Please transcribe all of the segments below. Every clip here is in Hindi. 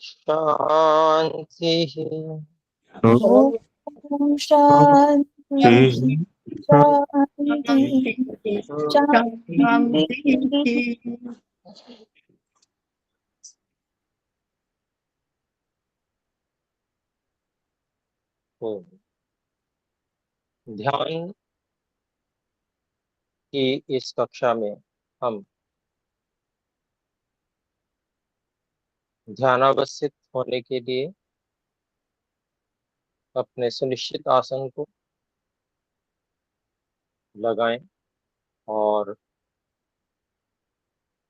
शांति। ओम शांति शांति शांति। तो ध्यान की इस कक्षा में हम ध्यानावस्थित होने के लिए अपने सुनिश्चित आसन को लगाएं और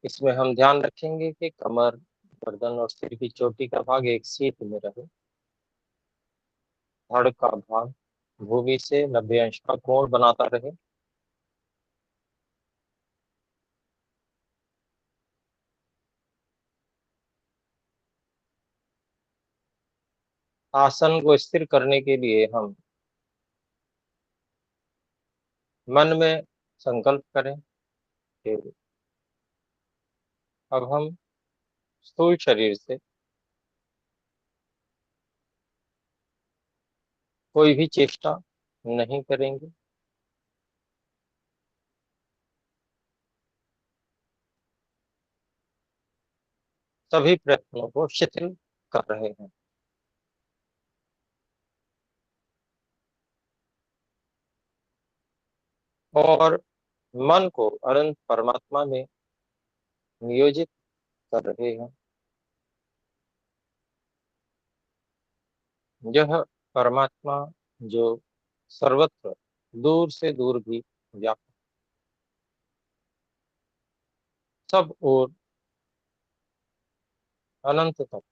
इसमें हम ध्यान रखेंगे कि कमर, गर्दन और सिर की चोटी का भाग एक सीध में रहे। धड़ का भाग भूमि से 90 अंश का कोण बनाता रहे। आसन को स्थिर करने के लिए हम मन में संकल्प करें कि अब हम स्थूल शरीर से कोई भी चेष्टा नहीं करेंगे। सभी प्रयत्नों को शिथिल कर रहे हैं और मन को अनंत परमात्मा में नियोजित कर रहे हैं। यह परमात्मा जो सर्वत्र दूर से दूर भी व्याप्त, सब और अनंत तक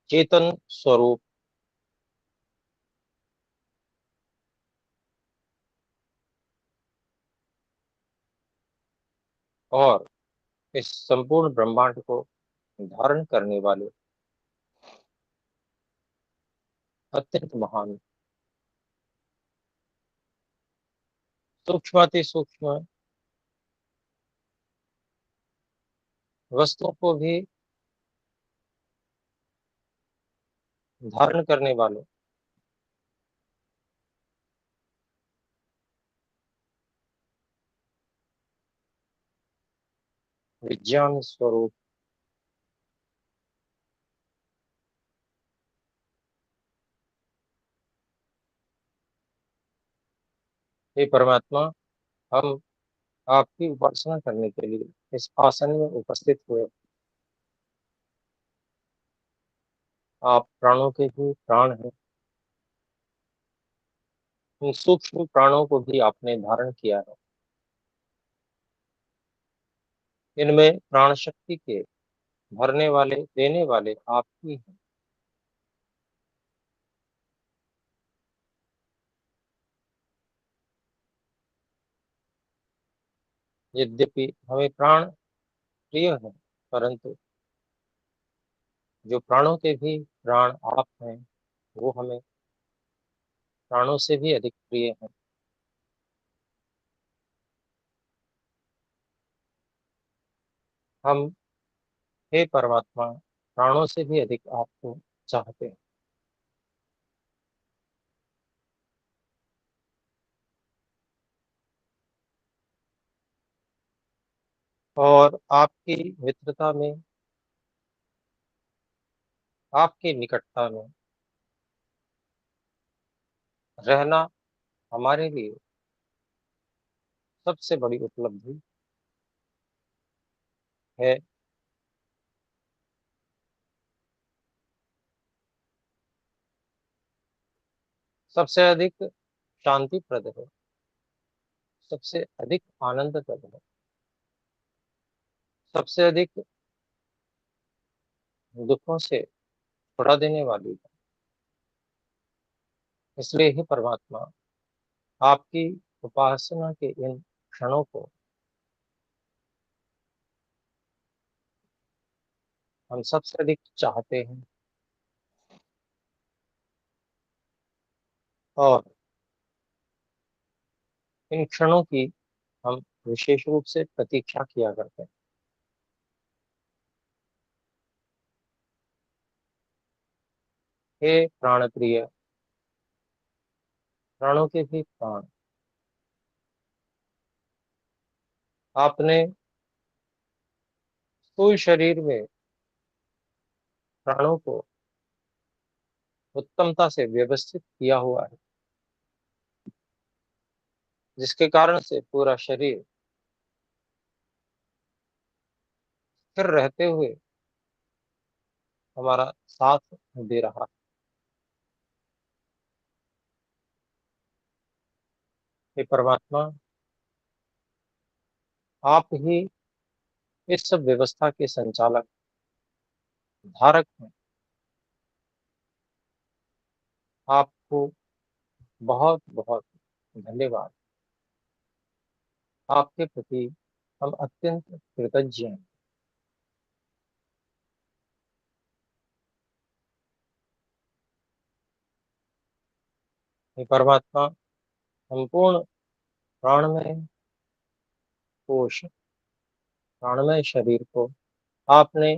चेतन स्वरूप और इस संपूर्ण ब्रह्मांड को धारण करने वाले अत्यंत महान सूक्ष्माति सूक्ष्म वस्तुओं को भी धारण करने वाले विज्ञान स्वरूप हे परमात्मा, हम आपकी उपासना करने के लिए इस आसन में उपस्थित हुए। आप प्राणों के भी प्राण हैं। इन सूक्ष्म प्राणों को भी आपने धारण किया है। इनमें प्राण शक्ति के भरने वाले, देने वाले आप ही हैं। यद्यपि हमें प्राण प्रिय है, परंतु जो प्राणों के भी प्राण आप हैं, वो हमें प्राणों से भी अधिक प्रिय हैं। हम, हे परमात्मा, प्राणों से भी अधिक आपको चाहते हैं और आपकी मित्रता में, आपकी निकटता में रहना हमारे लिए सबसे बड़ी उपलब्धि है। सबसे अधिक शांतिप्रद है, सबसे अधिक आनंदप्रद है, सबसे अधिक दुखों से छुड़ा देने वाली है। इसलिए ही परमात्मा, आपकी उपासना के इन क्षणों को हम सबसे अधिक चाहते हैं और इन क्षणों की हम विशेष रूप से प्रतीक्षा किया करते हैं। हे प्राण प्रिय, प्राणों के भी प्राण, आपने स्थूल शरीर में प्राणों को उत्तमता से व्यवस्थित किया हुआ है, जिसके कारण से पूरा शरीर स्थिर रहते हुए हमारा साथ दे रहा है। हे परमात्मा, आप ही इस सब व्यवस्था के संचालक, धारक हैं। आपको बहुत बहुत धन्यवाद। आपके प्रति हम अत्यंत कृतज्ञ हैं। हे परमात्मा, संपूर्ण प्राणमय कोश, प्राणमय शरीर को आपने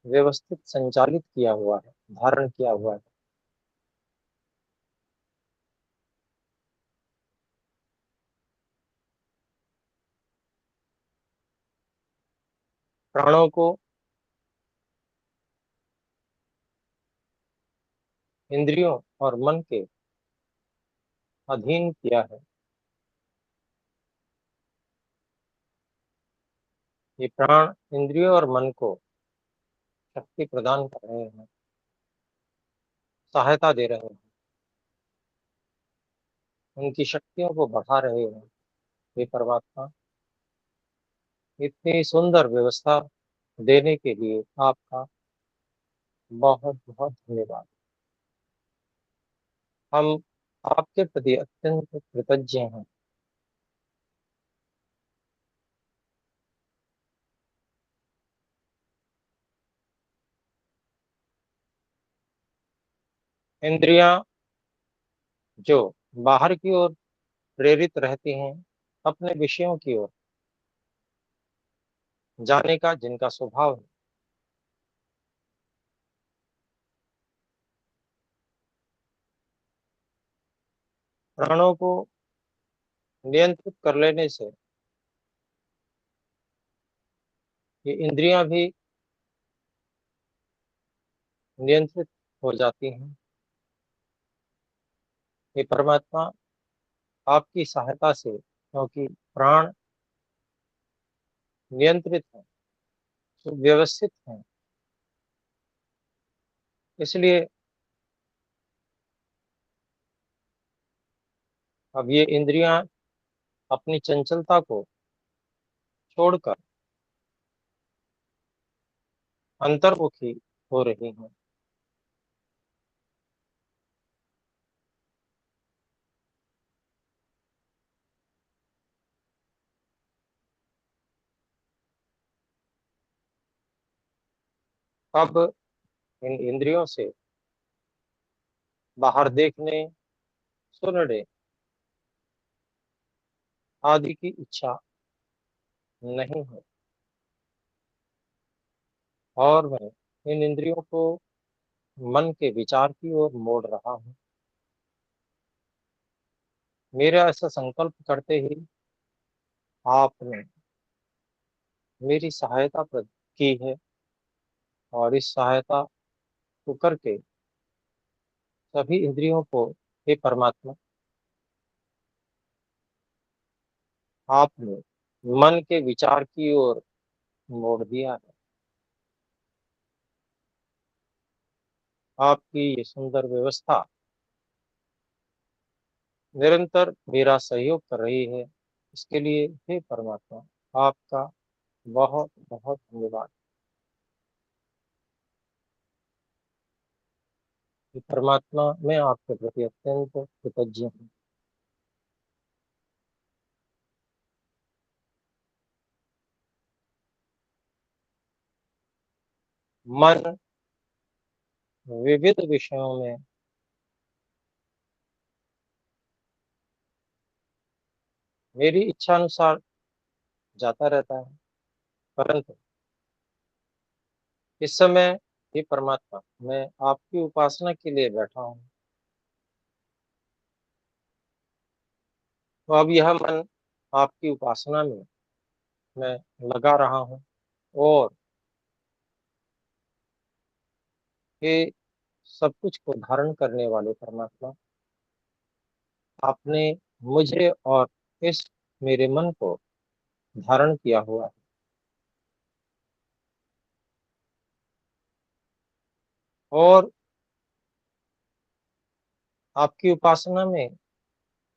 व्यवस्थित संचालित किया हुआ है, धारण किया हुआ है। प्राणों को इंद्रियों और मन के अधीन किया है। ये प्राण इंद्रियों और मन को शक्ति प्रदान कर रहे हैं, सहायता दे रहे हैं, उनकी शक्तियों को बढ़ा रहे हैं। हे परमात्मा, इतनी सुंदर व्यवस्था देने के लिए आपका बहुत बहुत धन्यवाद। हम आपके प्रति अत्यंत कृतज्ञ हैं। इंद्रियां जो बाहर की ओर प्रेरित रहती हैं, अपने विषयों की ओर जाने का जिनका स्वभाव है, प्राणों को नियंत्रित कर लेने से ये इंद्रियां भी नियंत्रित हो जाती हैं। ये परमात्मा, आपकी सहायता से, क्योंकि प्राण नियंत्रित है, सुव्यवस्थित है, इसलिए अब ये इंद्रियां अपनी चंचलता को छोड़कर अंतर्मुखी हो रही हैं। अब इन इंद्रियों से बाहर देखने, सुनने आदि की इच्छा नहीं है, और मैं इन इंद्रियों को मन के विचार की ओर मोड़ रहा हूँ। मेरा ऐसा संकल्प करते ही आपने मेरी सहायता की है, और इस सहायता को करके सभी इंद्रियों को, हे परमात्मा, आपने मन के विचार की ओर मोड़ दिया है। आपकी ये सुंदर व्यवस्था निरंतर मेरा सहयोग कर रही है। इसके लिए हे परमात्मा, आपका बहुत बहुत धन्यवाद। हे परमात्मा, मैं आपके प्रति अत्यंत कृतज्ञ हूँ। मन विविध विषयों में मेरी इच्छा अनुसार जाता रहता है, परंतु इस समय हे परमात्मा, मैं आपकी उपासना के लिए बैठा हूँ। तो अब यह मन आपकी उपासना में मैं लगा रहा हूँ, और हे सब कुछ को धारण करने वाले परमात्मा, आपने मुझे और इस मेरे मन को धारण किया हुआ है। और आपकी उपासना में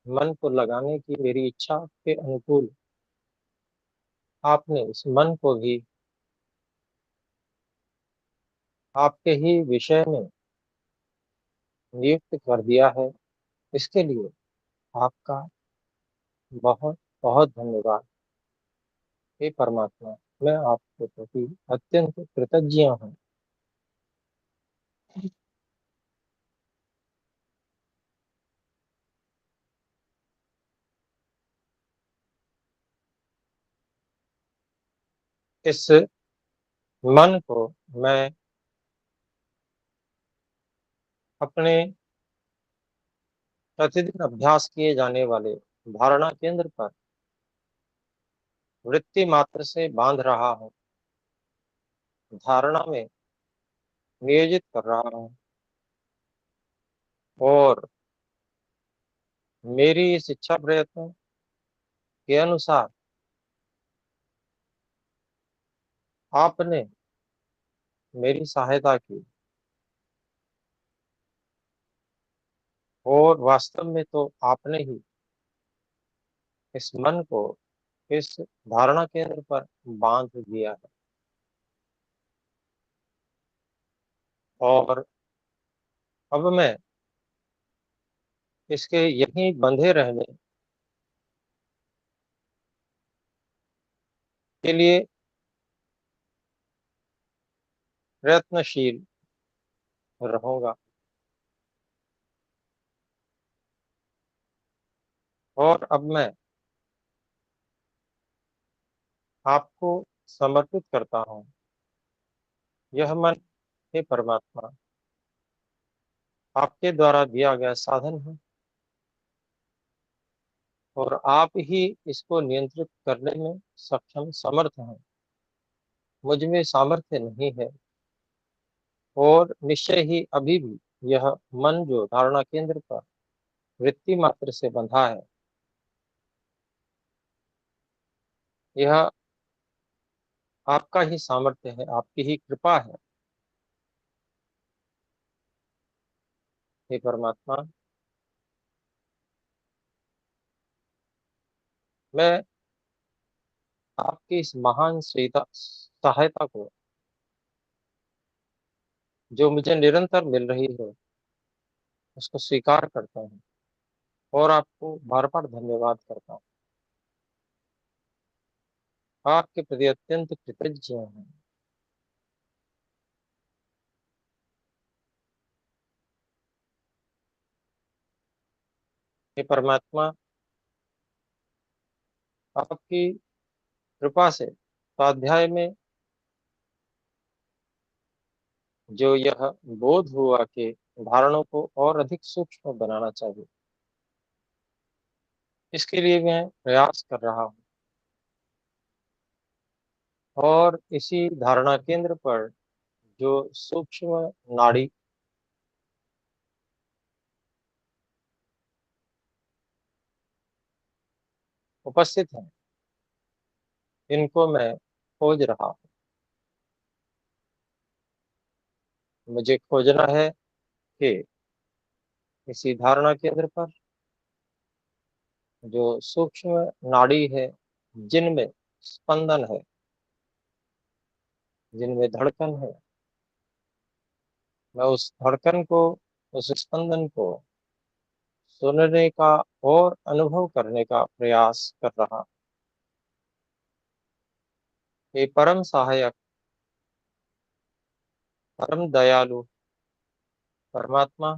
मन को लगाने की मेरी इच्छा के अनुकूल आपने इस मन को भी आपके ही विषय में नियुक्त कर दिया है। इसके लिए आपका बहुत बहुत धन्यवाद। हे परमात्मा, मैं आपके प्रति अत्यंत कृतज्ञ हूँ। इस मन को मैं अपने प्रतिदिन अभ्यास किए जाने वाले धारणा केंद्र पर वृत्ति मात्र से बांध रहा हूँ, धारणा में नियोजित कर रहा हूँ। और मेरी इस इच्छा प्रयत्न के अनुसार आपने मेरी सहायता की, और वास्तव में तो आपने ही इस मन को इस धारणा केंद्र पर बांध दिया है। और अब मैं इसके यहीं बंधे रहने के लिए प्रयत्नशील रहूंगा। और अब मैं आपको समर्पित करता हूँ। यह मन, हे परमात्मा, आपके द्वारा दिया गया साधन है, और आप ही इसको नियंत्रित करने में सक्षम समर्थ हैं। मुझ में सामर्थ्य नहीं है, और निश्चय ही अभी भी यह मन जो धारणा केंद्र पर वृत्ति मात्र से बंधा है, यह आपका ही सामर्थ्य है, आपकी ही कृपा है। हे परमात्मा, मैं आपकी इस महान सहायता को, जो मुझे निरंतर मिल रही है, उसको स्वीकार करता हूँ, और आपको बार बार धन्यवाद करता हूँ। आपके प्रति अत्यंत कृतज्ञ हूँ। हे परमात्मा, आपकी कृपा से स्वाध्याय में जो यह बोध हुआ कि धारणों को और अधिक सूक्ष्म बनाना चाहिए, इसके लिए मैं प्रयास कर रहा हूँ। और इसी धारणा केंद्र पर जो सूक्ष्म नाड़ी उपस्थित हैं, इनको मैं खोज रहा हूँ। मुझे खोजना है कि इसी धारणा केंद्र पर जो सूक्ष्म नाड़ी है, जिनमें स्पंदन है, जिनमें धड़कन है, मैं उस धड़कन को, उस स्पंदन को सुनने का और अनुभव करने का प्रयास कर रहा। ये परम सहायक, परम दयालु परमात्मा,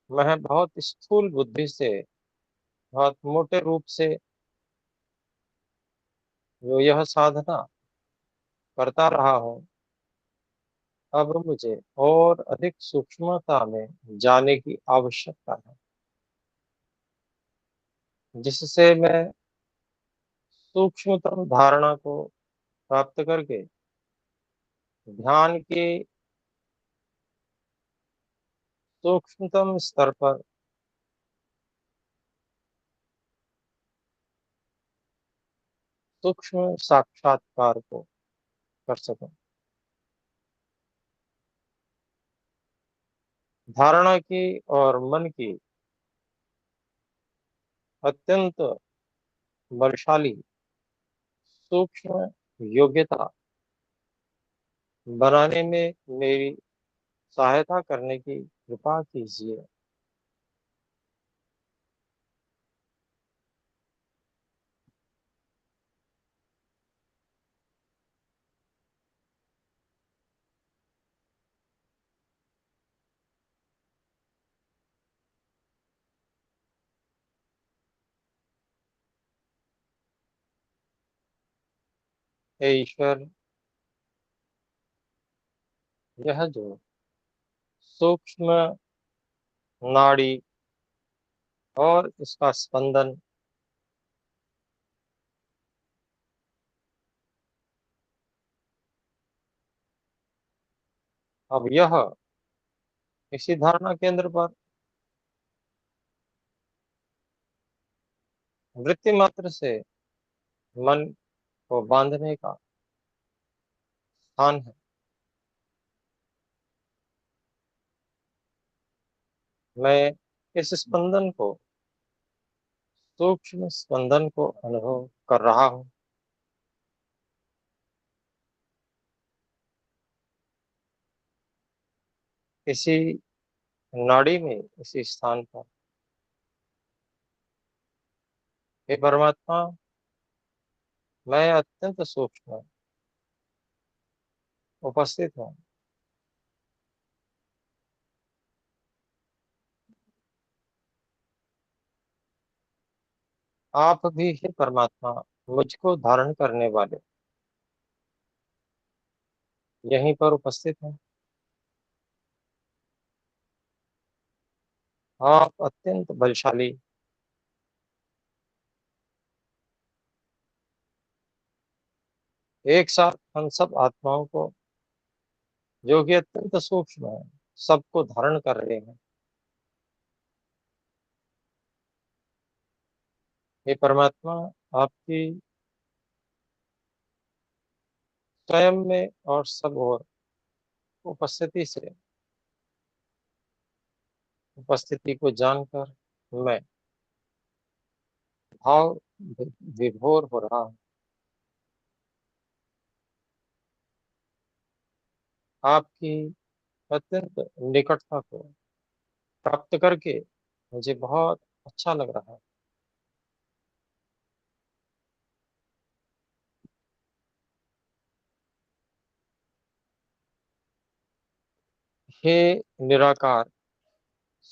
मैं बहुत स्थूल बुद्धि से, बहुत मोटे रूप से जो यह साधना करता रहा हूँ, अब मुझे और अधिक सूक्ष्मता में जाने की आवश्यकता है, जिससे मैं सूक्ष्मतम धारणा को प्राप्त करके ध्यान के सूक्ष्मतम स्तर पर सूक्ष्म साक्षात्कार को कर सकूं। धारणा की और मन की अत्यंत बलशाली सूक्ष्म योग्यता बनाने में मेरी सहायता करने की कृपा कीजिए। हे ईश्वर, यह जो सूक्ष्म नाड़ी और इसका स्पंदन अब यह इसी धारणा केंद्र पर वृत्ति मात्र से मन को बांधने का स्थान है। मैं इस स्पंदन को सूक्ष्म स्पंदन को अनुभव कर रहा हूँ। इसी नाड़ी में इसी स्थान पर हे परमात्मा, मैं अत्यंत सूक्ष्म उपस्थित हूँ। आप भी हे परमात्मा मुझको धारण करने वाले यहीं पर उपस्थित हैं। आप अत्यंत बलशाली एक साथ हम सब आत्माओं को, जो कि अत्यंत सूक्ष्म है, सबको धारण कर रहे हैं। हे परमात्मा, आपकी स्वयं में और सब और उपस्थिति से उपस्थिति को जानकर मैं भाव विभोर हो रहा हूँ। आपकी अत्यंत निकटता को प्राप्त करके मुझे बहुत अच्छा लग रहा है। हे निराकार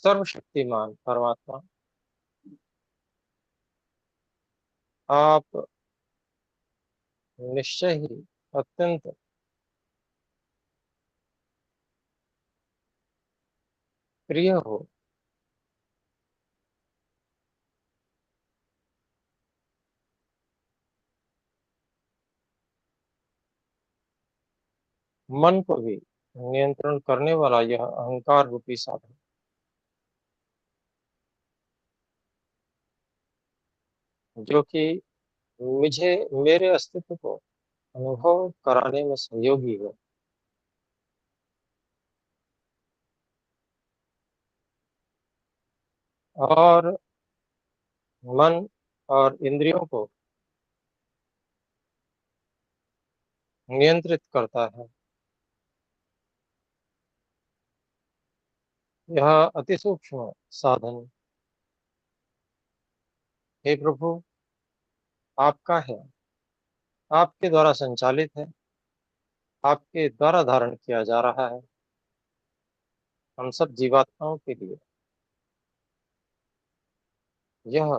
सर्वशक्तिमान परमात्मा, आप निश्चय ही अत्यंत प्रिय हो। मन को भी नियंत्रण करने वाला यह अहंकार रूपी साधन, जो कि मुझे मेरे अस्तित्व को अनुभव कराने में सहयोगी है। और मन और इंद्रियों को नियंत्रित करता है। यह अति सूक्ष्म साधन हे प्रभु आपका है, आपके द्वारा संचालित है, आपके द्वारा धारण किया जा रहा है हम सब जीवात्माओं के लिए। यह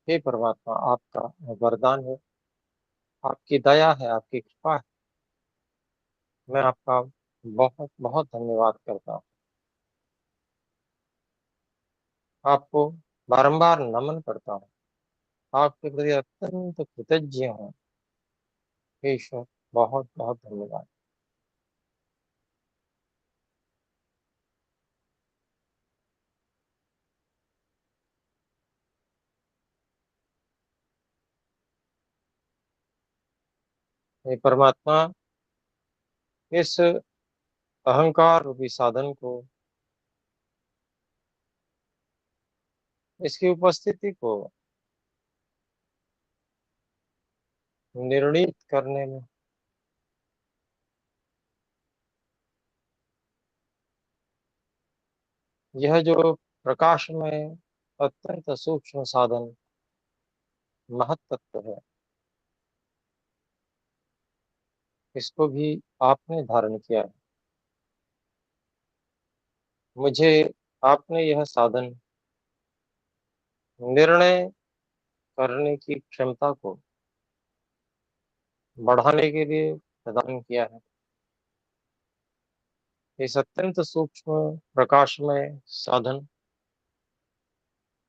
हे परमात्मा आपका वरदान है, आपकी दया है, आपकी कृपा है। मैं आपका बहुत बहुत धन्यवाद करता हूँ। आपको बारंबार नमन करता हूँ। आपके प्रति अत्यंत कृतज्ञ हूँ। ईश्वर, बहुत बहुत धन्यवाद। हे परमात्मा, इस अहंकार रूपी साधन को, इसकी उपस्थिति को निर्णीत करने में यह जो प्रकाशमय अत्यंत सूक्ष्म साधन महत्तत्व है, इसको भी आपने धारण किया है। मुझे आपने यह साधन निर्णय करने की क्षमता को बढ़ाने के लिए प्रदान किया है। इस अत्यंत सूक्ष्म प्रकाशमय साधन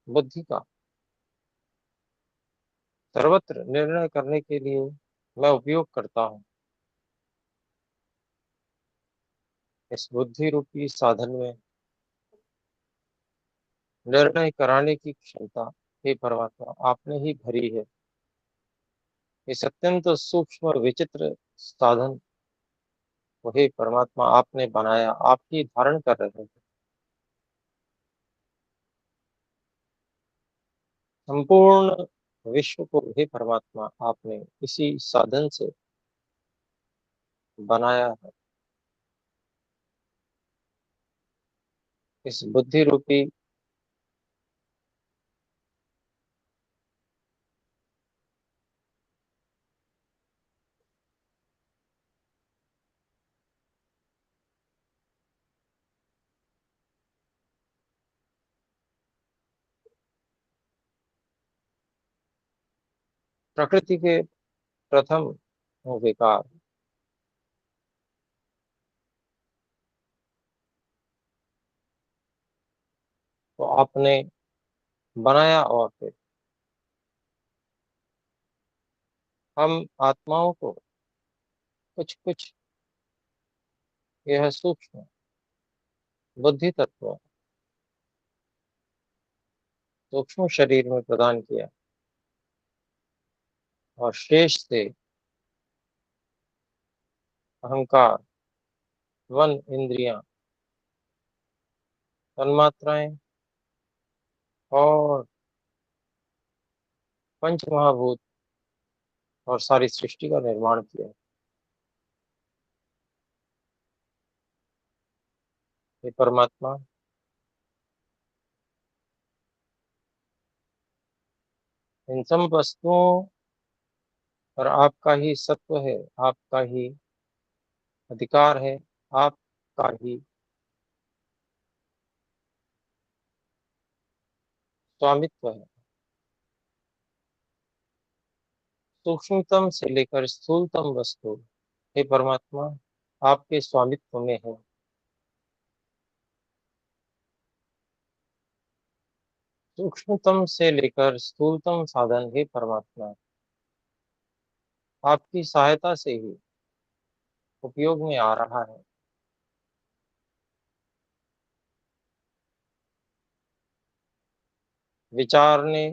बुद्धि का सर्वत्र निर्णय करने के लिए मैं उपयोग करता हूँ। इस बुद्धि रूपी साधन में निर्णय कराने की क्षमता, हे परमात्मा, आपने ही भरी है। इस अत्यंत सूक्ष्म विचित्र साधन को, हे परमात्मा, आपने बनाया, आप ही धारण कर रहे हैं। संपूर्ण विश्व को, हे परमात्मा, आपने इसी साधन से बनाया है। इस बुद्धि रूपी प्रकृति के प्रथम विकार को आपने बनाया, और फिर हम आत्माओं को कुछ कुछ यह सूक्ष्म बुद्धि तत्व सूक्ष्म शरीर में प्रदान किया, और शेष से अहंकार, मन, इंद्रियां, तन्मात्राएं और पंच महाभूत और सारी सृष्टि का निर्माण किया। हे परमात्मा, इन सब वस्तुओं पर आपका ही सत्व है, आपका ही अधिकार है, आपका ही स्वामित्व है। सूक्ष्मतम से लेकर स्थूलतम वस्तु, हे परमात्मा, आपके स्वामित्व में है। सूक्ष्मतम से लेकर स्थूलतम साधन, हे परमात्मा, आपकी सहायता से ही उपयोग में आ रहा है। विचारने,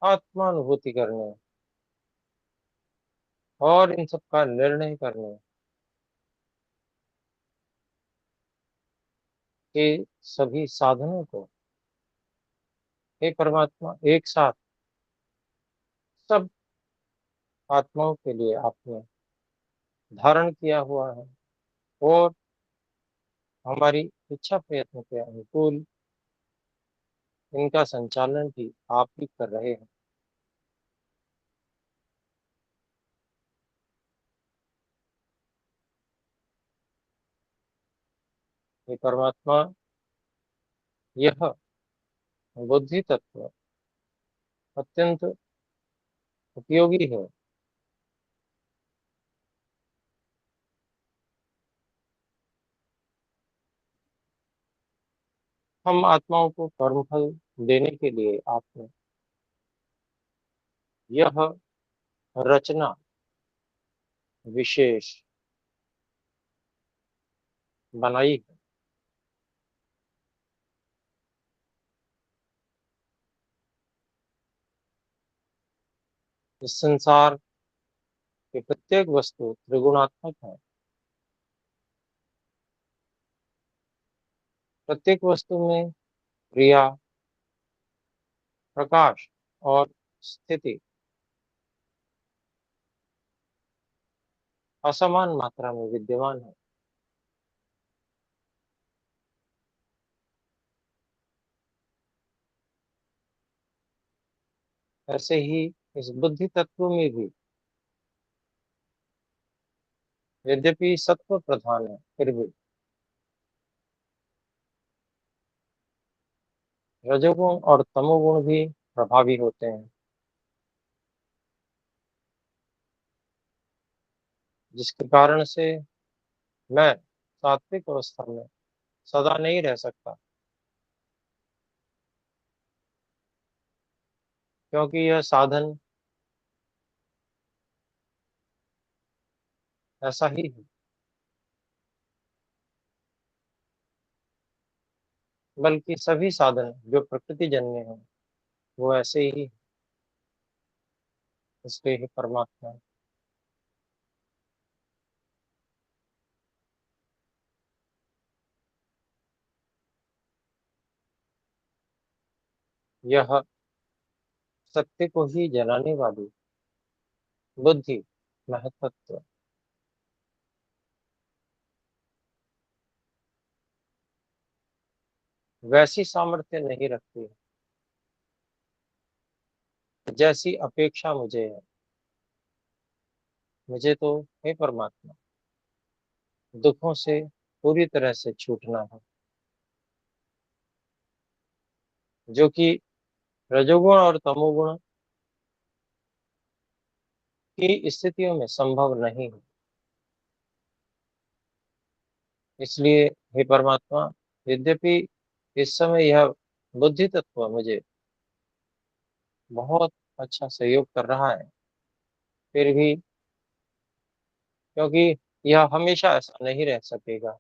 आत्मानुभूति करने और इन सब का निर्णय करने के सभी साधनों को, हे परमात्मा, एक साथ सब आत्माओं के लिए आपने धारण किया हुआ है, और हमारी इच्छा प्रयत्न के अनुकूल इनका संचालन भी आप ही कर रहे हैं। हे परमात्मा, यह बुद्धि तत्व अत्यंत उपयोगी है। हम आत्माओं को कर्मफल देने के लिए आपने यह रचना विशेष बनाई है। इस संसार की प्रत्येक वस्तु त्रिगुणात्मक है। प्रत्येक वस्तु में क्रिया, प्रकाश और स्थिति असमान मात्रा में विद्यमान है। ऐसे ही इस बुद्धि तत्व में भी यद्यपि सत्व प्रधान है, फिर भी रजोगुण और तमोगुण भी प्रभावी होते हैं, जिसके कारण से मैं सात्विक अवस्था में सदा नहीं रह सकता, क्योंकि यह साधन ऐसा ही है। बल्कि सभी साधन जो प्रकृति जन्य हैं, वो ऐसे ही हैं। इसलिए ही परमात्मा यह सत्य को ही जलाने वाली बुद्धि महत्त्व वैसी सामर्थ्य नहीं रखती है जैसी अपेक्षा मुझे है। मुझे तो हे परमात्मा दुखों से पूरी तरह से छूटना है, जो कि रजोगुण और तमोगुण की स्थितियों में संभव नहीं है। इसलिए हे परमात्मा, यद्यपि इस समय यह बुद्धि तत्व मुझे बहुत अच्छा सहयोग कर रहा है, फिर भी क्योंकि यह हमेशा ऐसा नहीं रह सकेगा,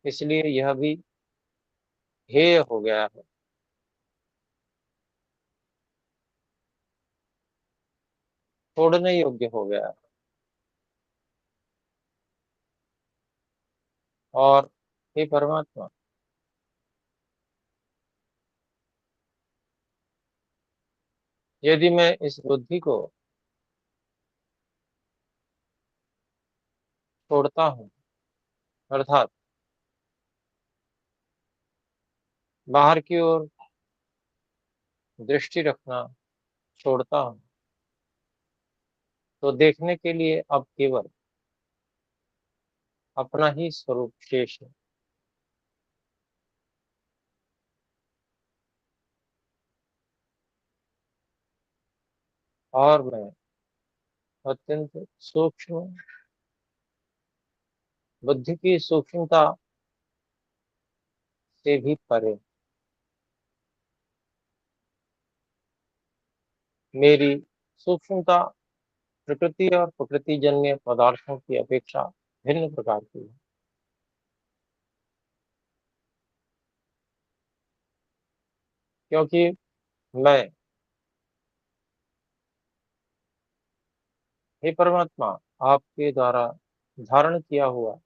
इसलिए यह भी हेय हो गया है, छोड़ने योग्य हो गया है। और हे परमात्मा, यदि मैं इस बुद्धि को छोड़ता हूँ, अर्थात बाहर की ओर दृष्टि रखना छोड़ता हूँ, तो देखने के लिए अब केवल अपना ही स्वरूप शेष है। और मैं अत्यंत सूक्ष्म बुद्धि की सूक्ष्मता से भी परे, मेरी सूक्ष्मता प्रकृति और प्रकृति जन्य पदार्थों की अपेक्षा भिन्न प्रकार की है। क्योंकि मैं, हे परमात्मा, आपके द्वारा धारण किया हुआ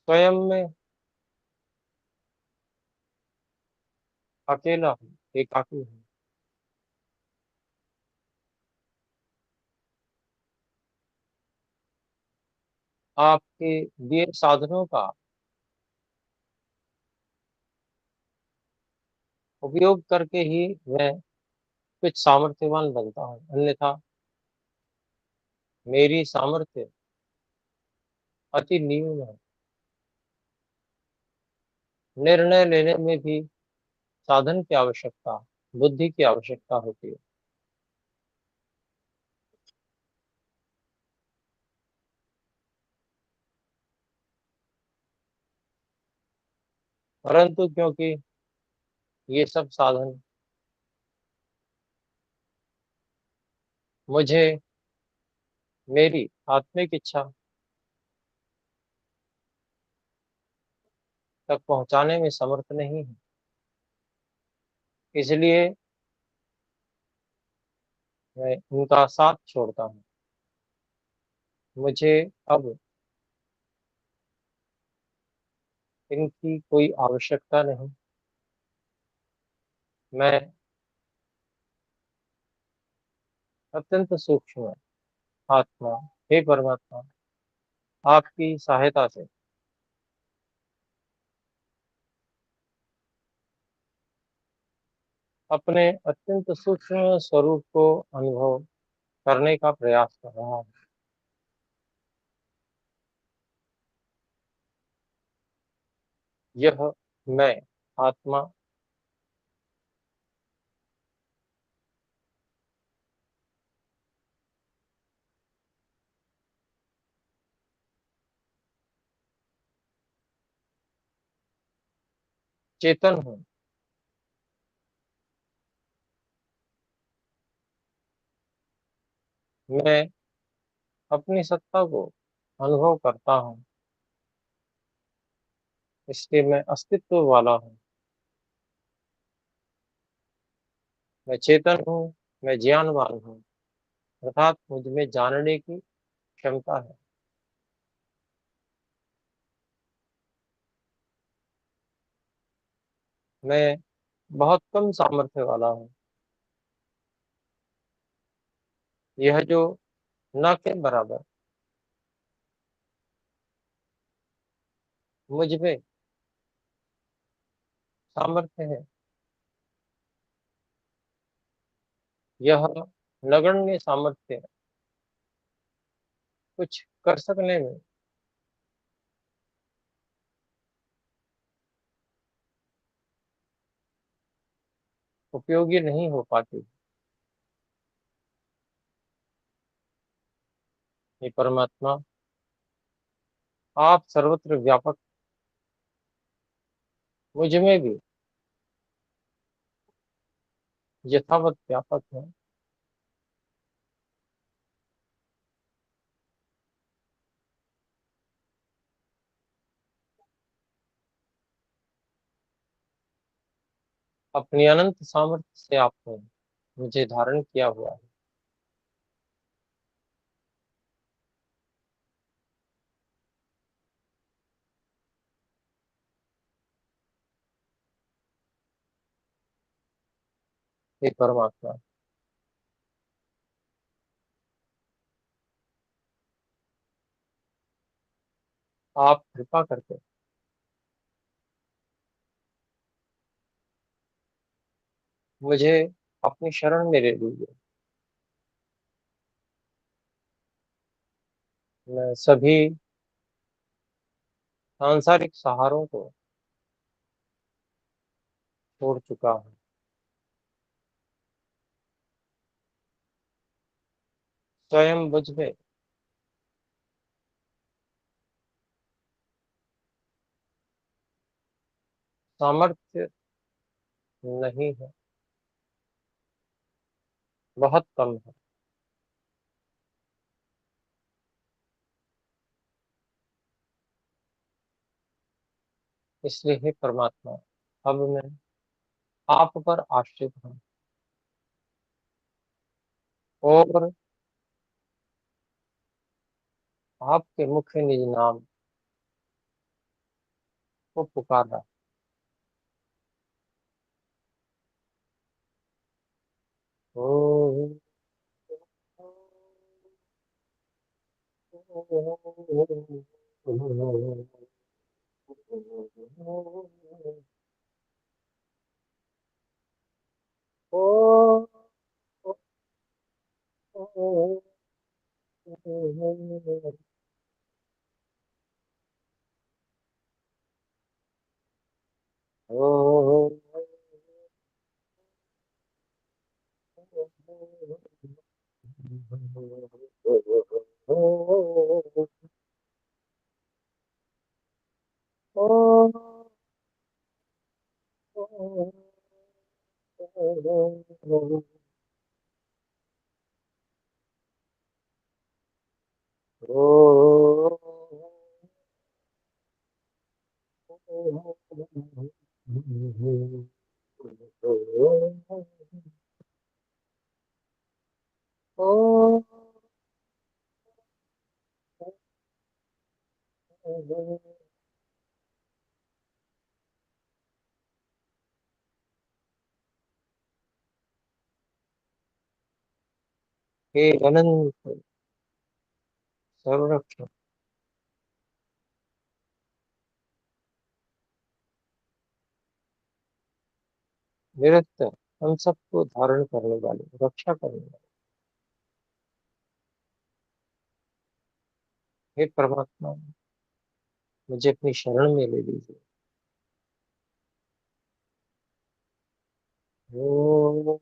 स्वयं में अकेला हूँ, एकाकी हूँ। आपके दिए साधनों का उपयोग करके ही मैं कुछ सामर्थ्यवान बनता हूँ, अन्यथा मेरी सामर्थ्य अति न्यून है। निर्णय लेने में भी साधन की आवश्यकता, बुद्धि की आवश्यकता होती है। परंतु क्योंकि ये सब साधन मुझे मेरी आत्मिक इच्छा तक पहुंचाने में समर्थ नहीं है, इसलिए मैं उनका साथ छोड़ता हूँ। मुझे अब इनकी कोई आवश्यकता नहीं। मैं अत्यंत सूक्ष्म आत्मा, हे परमात्मा, आपकी सहायता से अपने अत्यंत सूक्ष्म स्वरूप को अनुभव करने का प्रयास कर रहा हूँ। यह मैं आत्मा चेतन हूँ। मैं अपनी सत्ता को अनुभव करता हूँ, इसलिए मैं अस्तित्व वाला हूँ। मैं चेतन हूँ, मैं ज्ञानवान हूँ, अर्थात मुझ में जानने की क्षमता है। मैं बहुत कम सामर्थ्य वाला हूँ। यह जो न के बराबर मुझ में सामर्थ्य है, यह नगण्य सामर्थ्य कुछ कर सकने में उपयोगी नहीं हो पाती। ये परमात्मा, आप सर्वत्र व्यापक, मुझ में भी यथावत व्यापक है। अपनी अनंत सामर्थ्य से आपने मुझे धारण किया हुआ है। हे परमात्मा, आप कृपा करके मुझे अपनी शरण में ले लीजिए। मैं सभी सांसारिक सहारों को छोड़ चुका हूँ। स्वयं मुझ में सामर्थ्य नहीं है, बहुत कम है। इसलिए हे परमात्मा, अब मैं आप पर आश्रित हूँ और आपके मुख्य निज नाम को पुकार रहा हूँ। हे अनंत सर्वरक्षक, निरंतर हम सबको धारण करने वाले, रक्षा करने वाले, हे परमात्मा, मुझे अपनी शरण में ले लीजिए। ओ,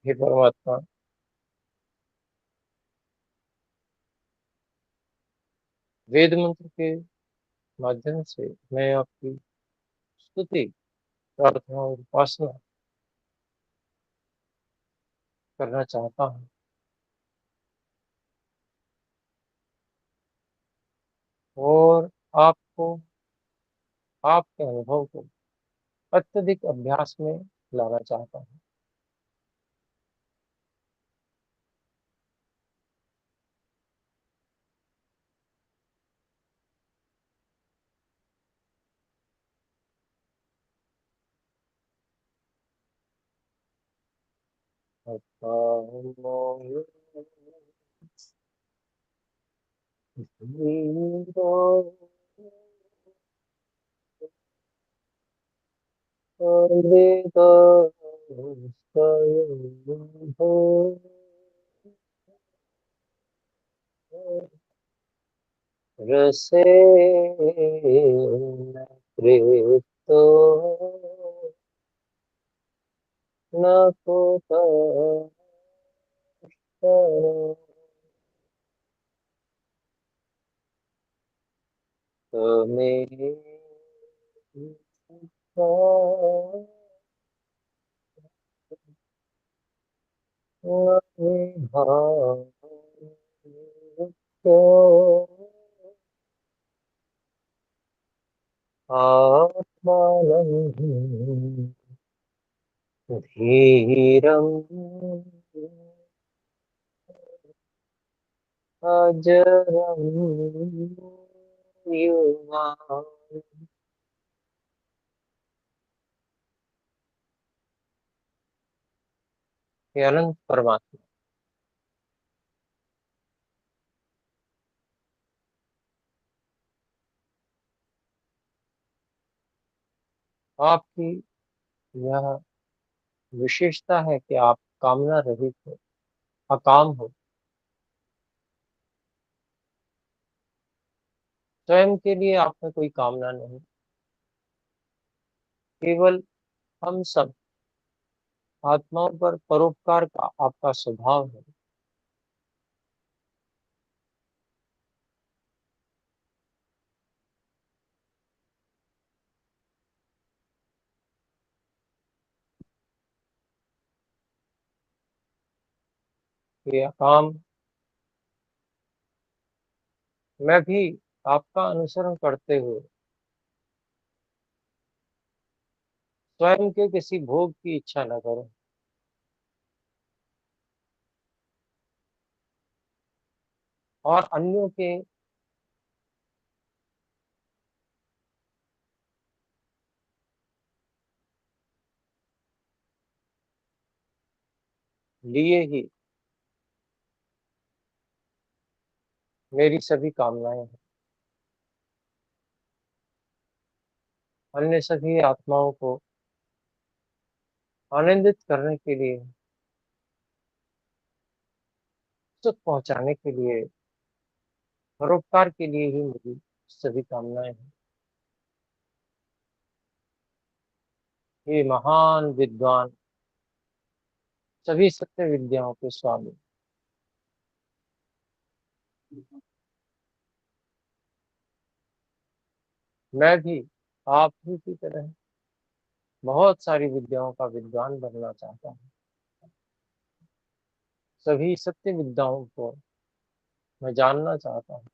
हे परमात्मा, वेद मंत्र के माध्यम से मैं आपकी स्तुति, प्रार्थना और उपासना करना चाहता हूँ और आपको, आपके अनुभव को अत्यधिक अभ्यास में लाना चाहता हूँ। रसेन तृप्तो न कुतः त्वमेव आत्मानं धीरम् अजरं युवाम्। हे अनंत परमात्मा, आपकी यह विशेषता है कि आप कामना रहित हो, अकाम हो। स्वयं के लिए आप में कोई कामना नहीं, केवल हम सब आत्माओं पर परोपकार का आपका स्वभाव है। ये काम मैं भी आपका अनुसरण करते हुए स्वयं के किसी भोग की इच्छा न करूं और अन्यों के लिए ही मेरी सभी कामनाएं हैं। अन्य सभी आत्माओं को आनंदित करने के लिए, सुख पहुंचाने के लिए, परोपकार के लिए ही मेरी सभी कामनाएं हैं। ये महान विद्वान, सभी सत्य विद्याओं के स्वामी, मैं भी आप ही की तरह बहुत सारी विद्याओं का विद्वान बनना चाहता हूँ। सभी सत्य विद्याओं को मैं जानना चाहता हूँ।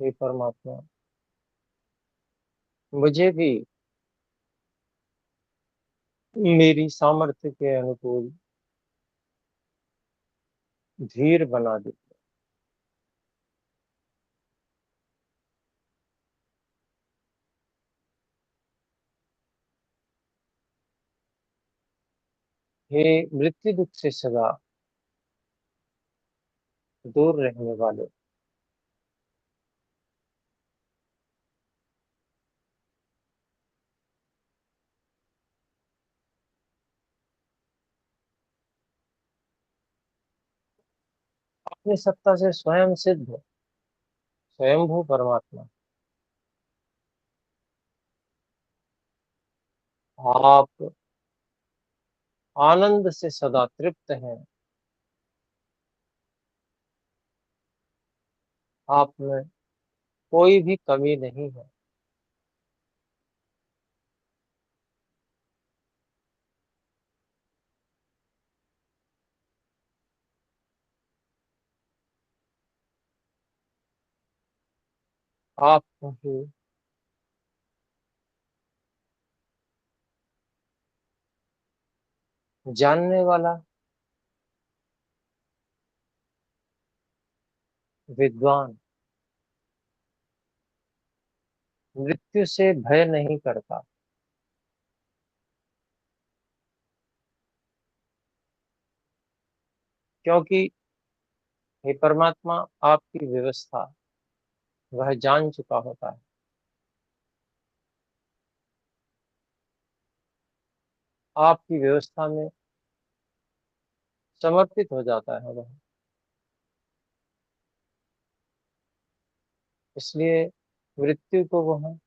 हे परमात्मा, मुझे भी मेरी सामर्थ्य के अनुकूल धीर बना दे। हे मृत्यु दुख से सदा दूर रहने वाले, अपनी सत्ता से स्वयं सिद्ध स्वयंभू परमात्मा, आप आनंद से सदा तृप्त हैं। आप में कोई भी कमी नहीं है। आप ही जानने वाला विद्वान मृत्यु से भय नहीं करता, क्योंकि हे परमात्मा, आपकी व्यवस्था वह जान चुका होता है। आपकी व्यवस्था में समर्पित हो जाता है वह। इसलिए मृत्यु को वह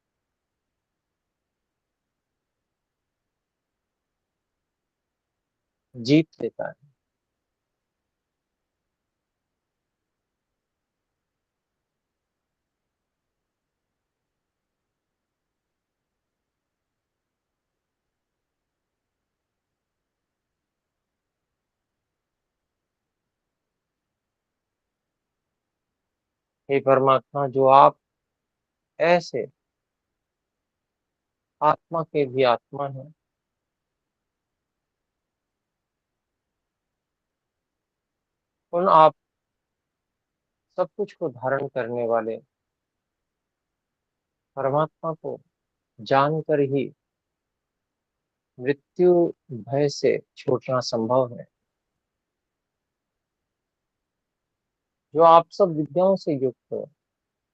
जीत लेता है। हे परमात्मा, जो आप ऐसे आत्मा के भी आत्मा हैं, उन आप सब कुछ को धारण करने वाले परमात्मा को जानकर ही मृत्यु भय से छूटना संभव है। जो आप सब विद्याओं से युक्त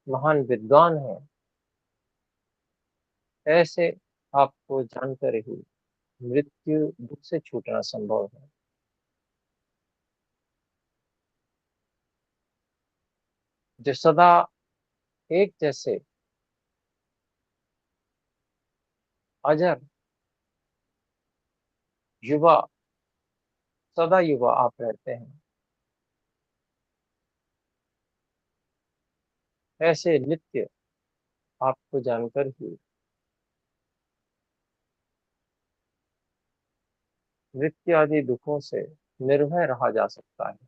महान विद्वान हैं, ऐसे आपको जानकर ही मृत्यु दुख से छूटना संभव है। जो सदा एक जैसे अजर युवा, सदा युवा आप रहते हैं, ऐसे नित्य आपको जानकर ही मृत्यु आदि दुखों से निर्भय रहा जा सकता है।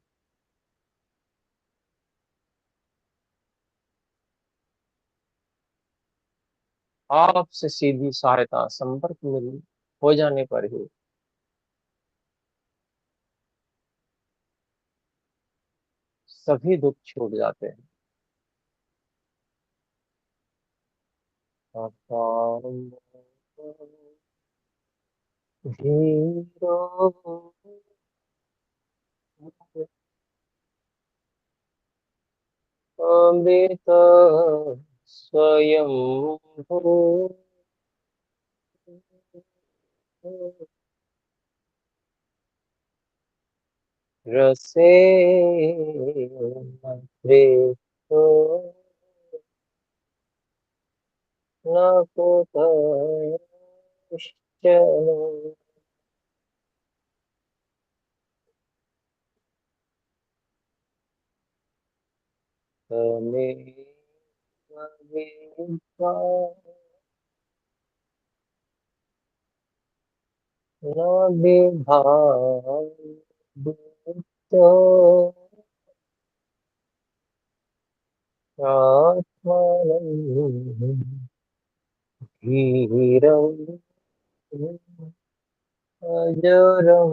आपसे सीधी सहायता संपर्क मिल हो जाने पर ही सभी दुख छूट जाते हैं। अपार हीरो अमृत स्वयं भू रसे मंत्रे तो न कुतश्चन तमेव विद्या न विभाति आत्मानं धीरम् अजरं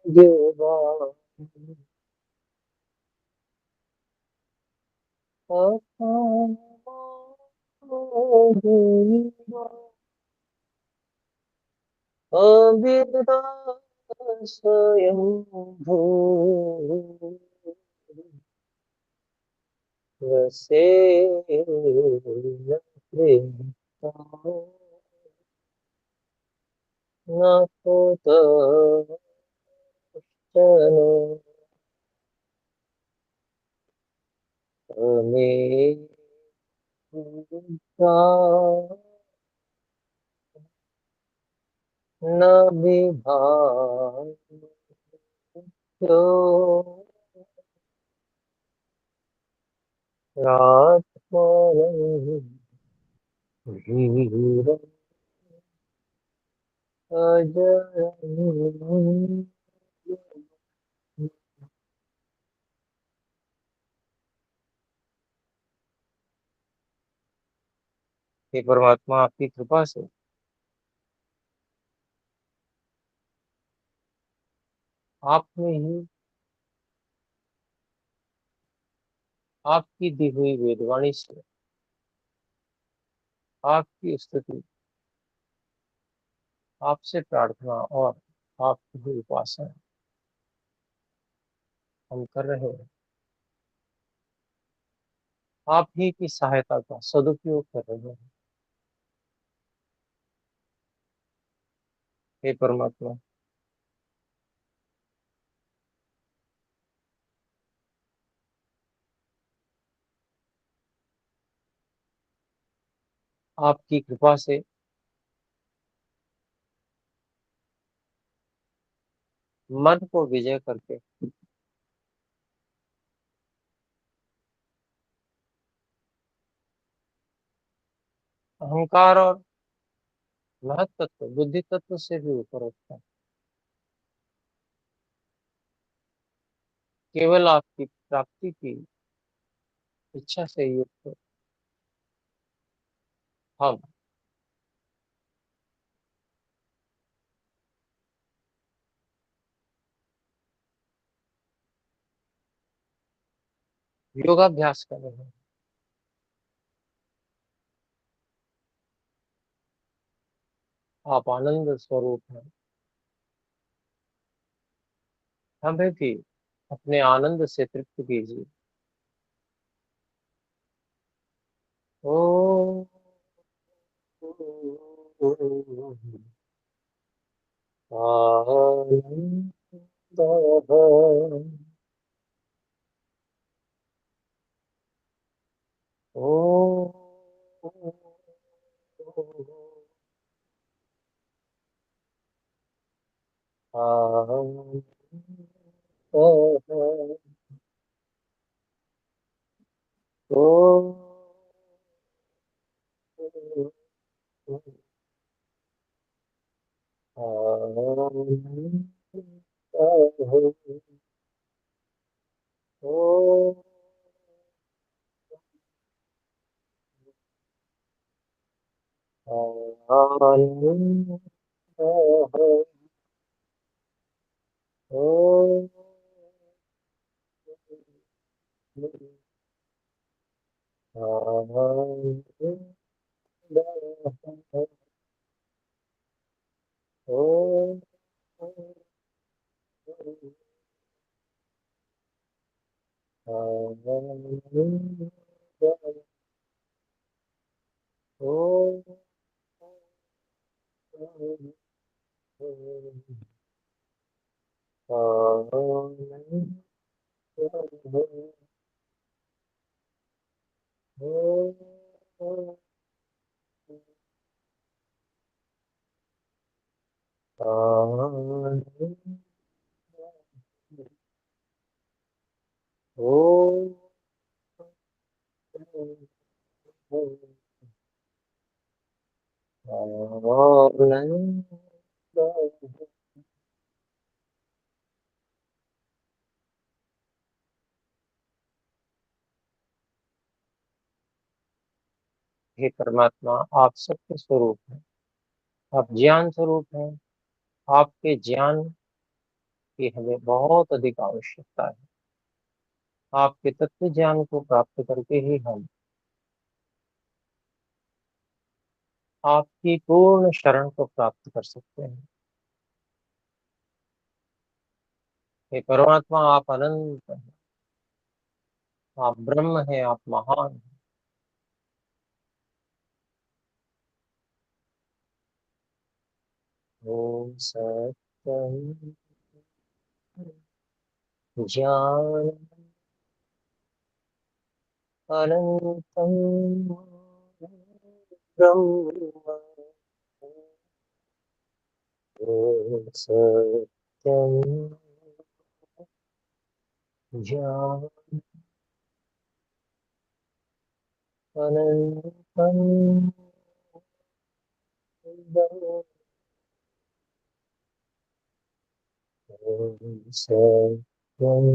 युवा अविद्या स्वयं भू रसे न प्रेम न कुतश्चन तमेव न विभाति आत्मानं धीरम् अजरं हे परमात्मा, आपकी कृपा से आपने ही आपकी दी हुई वेदवाणी से आपकी स्तुति, आपसे प्रार्थना और आपकी ही उपासना हम कर रहे हैं। आप ही की सहायता का सदुपयोग कर रहे हैं। हे परमात्मा, आपकी कृपा से मन को विजय करके अहंकार और महत तत्व, बुद्धि तत्व से भी ऊपर उठता है। केवल आपकी प्राप्ति की इच्छा से युक्त हम योगाभ्यास कर रहे हैं। आप आनंद स्वरूप हैं। हमें भी अपने आनंद से तृप्त कीजिए। ओ आनंद। ओ आनंद। ओ आनंद। ओ आनंद। ओ आनंद। ओ आनंद। ओ आनंद। आनंद। ओ आनंद। हे परमात्मा, आप सत्य स्वरूप हैं। आप ज्ञान स्वरूप हैं। आपके ज्ञान की हमें बहुत अधिक आवश्यकता है। आपके तत्व ज्ञान को प्राप्त करके ही हम आपकी पूर्ण शरण को प्राप्त कर सकते हैं। हे परमात्मा, आप अनंत हैं। आप ब्रह्म हैं। आप महान हैं। ओम सत्यम ज्ञान अनंतम ब्रह्म। ओम सत्यम ज्ञान अनंतम ब्रह्म। ओम सत्यम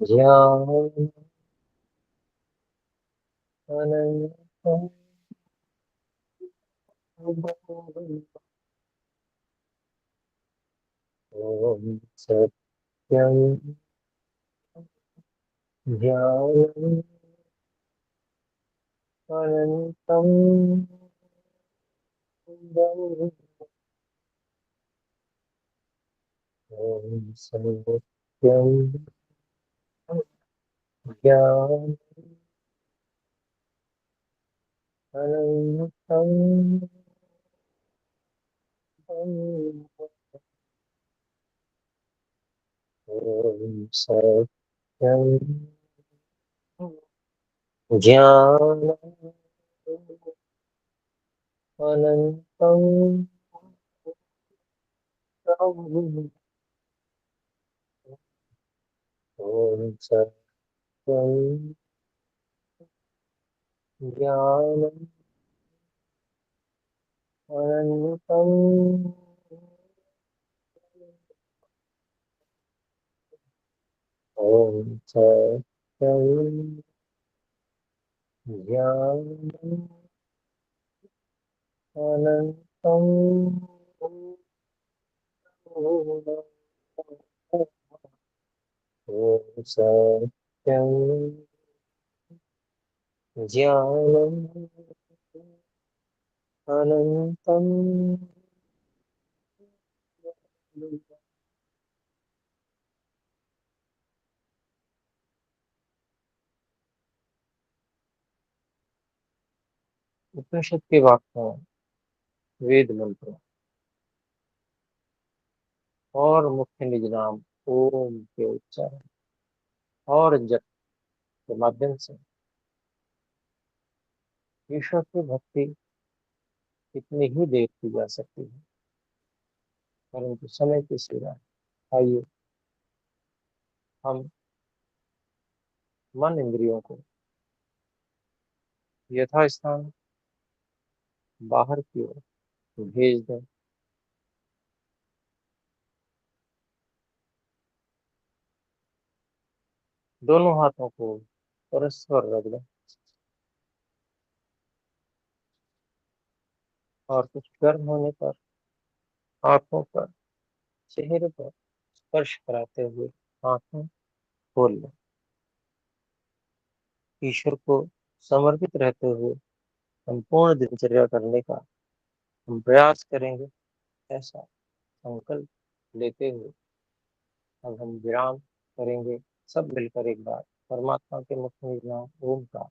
ज्ञान अनंतम ब्रह्म। ओम सत्यम ज्ञान अनंतम ब्रह्म। ओम सत्यम ज्ञान अनंतम ब्रह्म। ओम सत्यम ज्ञान अनंतम ब्रह्म। ओम सत्यम ज्ञान अनंतम। ओम सत्यम ज्ञान अनंतम। ओम सत्यम ज्ञान अनंतं उपनिषद के वाक्यों, वेद मंत्रों और मुख्य निज नाम ओम के उच्चारण और जप के माध्यम से ईश्वर की भक्ति कितनी ही देर की जा सकती है, परंतु समय की सीमा है। आइए हम मन इंद्रियों को यथास्थान बाहर की ओर भेज दें। दोनों हाथों को परस्पर रख दें और कुछ गर्म होने पर हाथों पर चेहरे पर स्पर्श कराते हुए आंखें खोल लें। ईश्वर को समर्पित रहते हुए संपूर्ण दिनचर्या करने का हम प्रयास करेंगे, ऐसा संकल्प लेते हुए अब हम विराम करेंगे। सब मिलकर एक बार परमात्मा के मुख्य निज नाम ओम का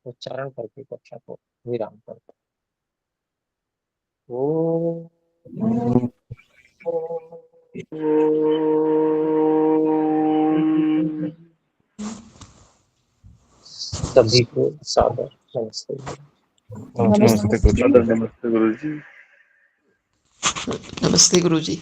उच्चारण करके कक्षा को विराम करते हैं। ओम सभी को सादर नमस्ते। नमस्ते। नमस्ते गुरुजी। नमस्ते गुरुजी।